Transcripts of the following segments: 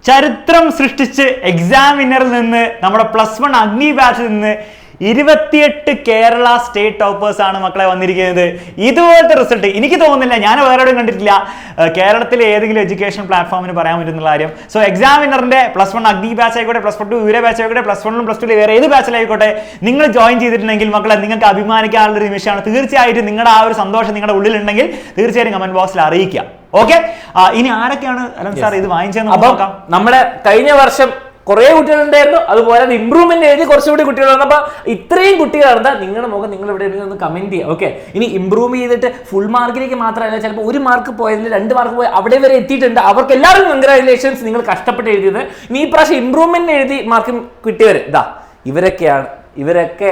ചരിത്രം സൃഷ്ടിച്ച് എക്സാമിനറിൽ നിന്ന് നമ്മുടെ +1 അഗ്നി ബാച്ചിൽ നിന്ന് 28 കേരള സ്റ്റേറ്റ് ടോപ്പേഴ്സ് ആണ് മക്കളെ വന്നിരിക്കുന്നത്. ഇതുപോലത്തെ റിസൾട്ട് എനിക്ക് തോന്നുന്നില്ല, ഞാൻ വേറെ എവിടെയും കണ്ടിട്ടില്ല കേരളത്തിലെ ഏതെങ്കിലും എഡ്യൂക്കേഷൻ പ്ലാറ്റ്ഫോമിന് പറയാൻ പറ്റുന്ന കാര്യം. സോ എക്സാമിനറിന്റെ +1 അഗ്നി ബാച്ച് ആയിക്കോട്ടെ, +2 യൂര ബാച്ച് ആയിക്കോട്ടെ, +1 +2 വേറെ ഏത് ബാച്ചിലായിക്കോട്ടെ, നിങ്ങൾ ജോയിൻ ചെയ്തിട്ടുണ്ടെങ്കിൽ മക്കളെ നിങ്ങൾക്ക് അഭിമാനിക്കാനുള്ള ഒരു നിമിഷമാണ്. തീർച്ചയായിട്ടും നിങ്ങളുടെ ആ ഒരു സന്തോഷം നിങ്ങളുടെ ഉള്ളിലുണ്ടെങ്കിൽ തീർച്ചയായും കമന്റ് ബോക്സിൽ അറിയിക്കുക. ഓക്കെ, ഇനി ആരൊക്കെയാണ് അലൻ സാർ ഇത് വാങ്ങിച്ചതെന്ന് നോക്കാം. നമ്മുടെ കഴിഞ്ഞ വർഷം കുറെ കുട്ടികളുണ്ടായിരുന്നു, അതുപോലെ ഇംപ്രൂവ്മെന്റ് എഴുതി കുറച്ചുകൂടി കുട്ടികൾ വന്നപ്പോൾ ഇത്രയും കുട്ടികളാണ്. നിങ്ങളുടെ മുഖം നിങ്ങൾ ഇവിടെ ഒന്ന് കമന്റ് ചെയ്യുക. ഓക്കെ, ഇനി ഇംപ്രൂവ് ചെയ്തിട്ട് ഫുൾ മാർക്കിലേക്ക് മാത്രമല്ല, ചിലപ്പോൾ 1 മാർക്ക് പോയതിൽ 2 മാർക്ക് പോയി അവിടെ വരെ എത്തിയിട്ടുണ്ട്. അവർക്ക് എല്ലാവരും കൺഗ്രാജുലേഷൻസ്, നിങ്ങൾ കഷ്ടപ്പെട്ട് എഴുതിയത്. ഇനി ഈ പ്രാവശ്യം ഇംപ്രൂവ്മെന്റ് എഴുതി മാർക്ക് കിട്ടിയവർ ഇവരൊക്കെയാണ്. ഇവരൊക്കെ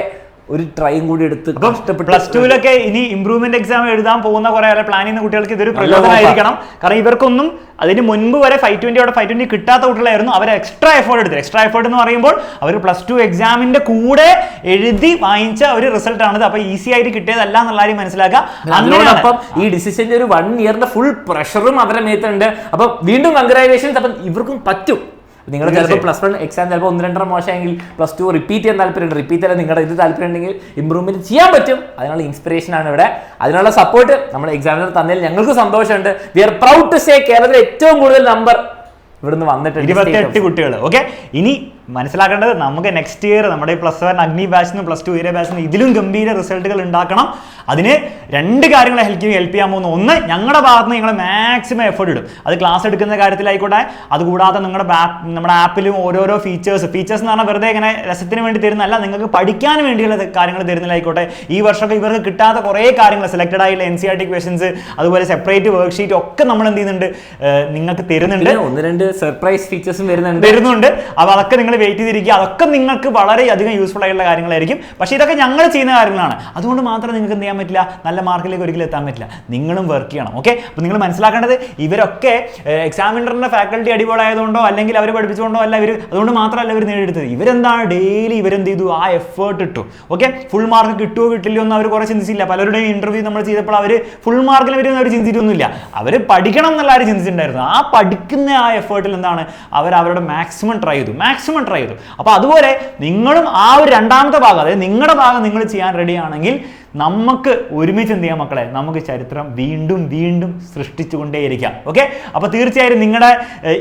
ഒരു ട്രൈയും കൂടി എടുത്ത് +2 ഇനി ഇംപ്രൂവ്മെന്റ് എക്സാം എഴുതാൻ പോകുന്ന കുറെ പ്ലാൻ ചെയ്യുന്ന കുട്ടികൾക്ക് ഇതൊരു പ്രചോദനമായിരിക്കണം. കാരണം ഇവർക്കൊന്നും അതിന് മുൻപ് വരെ 520 കിട്ടാത്ത കുട്ടികളായിരുന്നു. അവർ എക്സ്ട്രാ എഫേർട്ട് എടുത്തത്. എക്സ്ട്രാ എഫേർട്ട് എന്ന് പറയുമ്പോൾ അവർ +2 എക്സാമിന്റെ കൂടെ എഴുതി വാങ്ങിച്ച ഒരു റിസൾട്ട് ആണിത്. അപ്പൊ ഈസി ആയിട്ട് കിട്ടിയതല്ല എന്നുള്ള കാര്യം മനസ്സിലാക്കുക. അതോടൊപ്പം ഈ ഡിസിഷന്റെ ഒരു 1 ഇയറിന്റെ ഫുൾ പ്രഷറും അവരുടെ മേത്തുണ്ട്. അപ്പൊ വീണ്ടും കൺഗ്രാജുലേഷൻസ്. അപ്പം ഇവർക്കും പറ്റും. നിങ്ങൾ ചിലപ്പോൾ +1 എക്സാം ചിലപ്പോൾ 1-2 മോശമെങ്കിൽ +2 റിപ്പീറ്റ് ചെയ്യാൻ താല്പര്യമുണ്ട്. റിപ്പീറ്റ് അല്ല നിങ്ങളുടെ ഇത് താല്പര്യം ഉണ്ടെങ്കിൽ ഇംപ്രൂവ്മെന്റ് ചെയ്യാൻ പറ്റും. അതിനുള്ള ഇൻസ്പിറേഷൻ ആണ് ഇവിടെ. അതിനുള്ള സപ്പോർട്ട് നമ്മുടെ എക്സാമിനർ തന്നതിൽ ഞങ്ങൾക്ക് സന്തോഷമുണ്ട്. We are proud to say കേരളത്തിൽ ഏറ്റവും കൂടുതൽ നമ്പർ ഇവിടുന്ന് വന്നിട്ടുണ്ട് 28 കുട്ടികൾ. ഓക്കെ, ഇനി മനസ്സിലാക്കേണ്ടത് നമുക്ക് നെക്സ്റ്റ് ഇയർ നമ്മുടെ +1 അഗ്നി ബാച്ചിന് +2 യൂര ബാച്ചിന് ഇതിലും ഗംഭീര റിസൾട്ടുകൾ ഉണ്ടാക്കണം. അതിന് 2 കാര്യങ്ങളെ ഹെൽപ്പ് ചെയ്യാൻ പോകുന്നു. ഒന്ന്, ഞങ്ങളുടെ ഭാഗത്ത് നിന്ന് ഞങ്ങൾ മാക്സിമം എഫേർട്ട് ഇടും. അത് ക്ലാസ് എടുക്കുന്ന കാര്യത്തിലായിക്കോട്ടെ, അതുകൂടാതെ നമ്മുടെ ആപ്പിലും ഓരോരോ ഫീച്ചേഴ്സ് എന്ന് പറഞ്ഞാൽ വെറുതെ ഇങ്ങനെ രസത്തിന് വേണ്ടി തരുന്നതല്ല, നിങ്ങൾക്ക് പഠിക്കാൻ വേണ്ടിയുള്ള കാര്യങ്ങൾ തരുന്നതിലായിക്കോട്ടെ. ഈ വർഷമൊക്കെ ഇവർക്ക് കിട്ടാത്ത കുറേ കാര്യങ്ങൾ സെലക്റ്റഡ് ആയിട്ടുള്ള NCERT ക്വസ്റ്റൻസ്, അതുപോലെ സെപ്പറേറ്റ് വർക്ക്ഷീറ്റ് ഒക്കെ നമ്മൾ എന്ത് ചെയ്യുന്നുണ്ട്, നിങ്ങൾക്ക് തരുന്നുണ്ട്. 1-2 സർപ്രൈസ് ഫീച്ചേഴ്സും വരുന്നുണ്ട്. അപ്പോൾ അതൊക്കെ നിങ്ങൾ വെയിറ്റ് ചെയ്തിരിക്കുക. അതൊക്കെ നിങ്ങൾക്ക് വളരെയധികം യൂസ്ഫുൾ ആയിട്ടുള്ള കാര്യങ്ങളായിരിക്കും. പക്ഷേ ഇതൊക്കെ ഞങ്ങൾ ചെയ്യുന്ന കാര്യങ്ങളാണ്. അതുകൊണ്ട് മാത്രം നിങ്ങൾക്ക് എന്ത് ചെയ്യാൻ പറ്റില്ല, നല്ല മാർക്കിലേക്ക് ഒരിക്കലും എത്താൻ പറ്റില്ല. നിങ്ങളും വർക്ക് ചെയ്യണം. ഓക്കെ, അപ്പോൾ നിങ്ങൾ മനസ്സിലാക്കേണ്ടത് ഇവരൊക്കെ എക്സാമിനറിന്റെ ഫാക്കൽറ്റി അടിപൊളിയായതുകൊണ്ടോ അല്ലെങ്കിൽ അവർ പഠിപ്പിച്ചുകൊണ്ടോ അല്ല അതുകൊണ്ട് മാത്രമല്ല ഇവർ നേടിയെടുത്തത്. ഇവരെന്താണ് ഡെയിലി ഇവരെന്ത് ചെയ്തു, ആ എഫേർട്ട് ഇട്ടു. ഓക്കെ, ഫുൾ മാർക്ക് കിട്ടുമോ കിട്ടില്ലയോ എന്ന് അവർ കുറേ ചിന്തിച്ചില്ല. പലരുടെയും ഇന്റർവ്യൂ നമ്മൾ ചെയ്തപ്പോൾ അവർ ഫുൾ മാർക്കിൽ വരുന്ന അവർ ചിന്തിച്ചിട്ടൊന്നുമില്ല. അവർ പഠിക്കണം എന്നുള്ള അവർ ചിന്തിച്ചിട്ടുണ്ടായിരുന്നു. ആ പഠിക്കുന്ന ആ എഫേർട്ടിൽ എന്താണ് അവരുടെ മാക്സിമം ട്രൈ ചെയ്തു. അപ്പോൾ അതുപോലെ നിങ്ങളും ആ ഒരു രണ്ടാമത്തെ ഭാഗം, അതായത് നിങ്ങളുടെ ഭാഗം നിങ്ങൾ ചെയ്യാൻ റെഡി ആണെങ്കിൽ നമുക്ക് ഒരുമിച്ച് എന്ത് ചെയ്യാം മക്കളെ, നമുക്ക് ചരിത്രം വീണ്ടും സൃഷ്ടിച്ചുകൊണ്ടേയിരിക്കാം. ഓക്കെ, അപ്പോൾ തീർച്ചയായും നിങ്ങളുടെ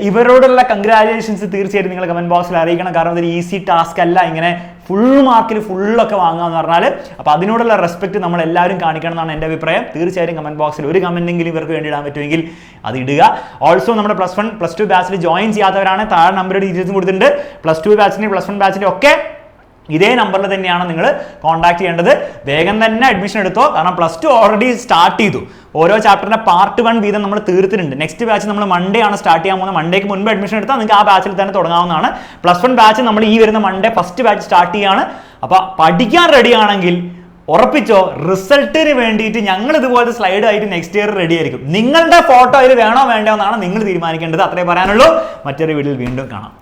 ഇവരോടുള്ള കൺഗ്രാജുലേഷൻസ് തീർച്ചയായും നിങ്ങൾ കമന്റ് ബോക്സിൽ അറിയിക്കണം. കാരണം അതൊരു ഈസി ടാസ്ക് അല്ല ഇങ്ങനെ ഫുൾ മാർക്കിൽ ഫുള്ളൊക്കെ വാങ്ങുക എന്ന് പറഞ്ഞാൽ. അപ്പോൾ അതിനോടുള്ള റെസ്പെക്ട് നമ്മൾ എല്ലാവരും കാണിക്കണം എന്നാണ് എൻ്റെ അഭിപ്രായം. തീർച്ചയായും കമന്റ് ബോക്സിൽ ഒരു കമന്റെങ്കിലും ഇവർക്ക് വേണ്ടി ഇടാൻ പറ്റുമെങ്കിൽ അത് ഇടുക. ഓൾസോ നമ്മുടെ +1 +2 ബാച്ചിൽ ജോയിൻ ചെയ്യാത്തവരാണ്, താഴെ നമ്പറുടെ ഡീറ്റെയിൽസ് കൊടുത്തിട്ടുണ്ട്. +2 ബാച്ചിൻ്റെ +1 ബാച്ചിൻ്റെ ഒക്കെ ഇതേ നമ്പറിൽ തന്നെയാണ് നിങ്ങൾ കോൺടാക്ട് ചെയ്യേണ്ടത്. വേഗം തന്നെ അഡ്മിഷൻ എടുത്തോ. കാരണം +2 ഓൾറെഡി സ്റ്റാർട്ട് ചെയ്തു. ഓരോ ചാപ്റ്ററിന്റെ പാർട്ട് 1 വീതം നമ്മൾ തീർത്തിട്ടുണ്ട്. നെക്സ്റ്റ് ബാച്ച് നമ്മൾ മൺഡേ ആണ് സ്റ്റാർട്ട് ചെയ്യാൻ പോകുന്നത്. മൺഡേക്ക് മുൻപ് അഡ്മിഷൻ എടുത്താൽ നിങ്ങൾക്ക് ആ ബാച്ചിൽ തന്നെ തുടങ്ങാവുന്നതാണ്. +1 ബാച്ച് നമ്മൾ ഈ വരുന്ന മൺഡേ ഫസ്റ്റ് ബാച്ച് സ്റ്റാർട്ട് ചെയ്യാണ്. അപ്പോൾ പഠിക്കാൻ റെഡി ആണെങ്കിൽ ഉറപ്പിച്ചോ, റിസൾട്ടിന് വേണ്ടിയിട്ട് ഞങ്ങൾ ഇതുപോലത്തെ സ്ലൈഡ് ആയിട്ട് നെക്സ്റ്റ് ഇയർ റെഡി ആയിരിക്കും. നിങ്ങളുടെ ഫോട്ടോ അതിൽ വേണോ വേണ്ടോ എന്നാണ് നിങ്ങൾ തീരുമാനിക്കേണ്ടത്. അത്രേ പറയാനുള്ളൂ. മറ്റൊരു വീഡിയോയിൽ വീണ്ടും കാണാം.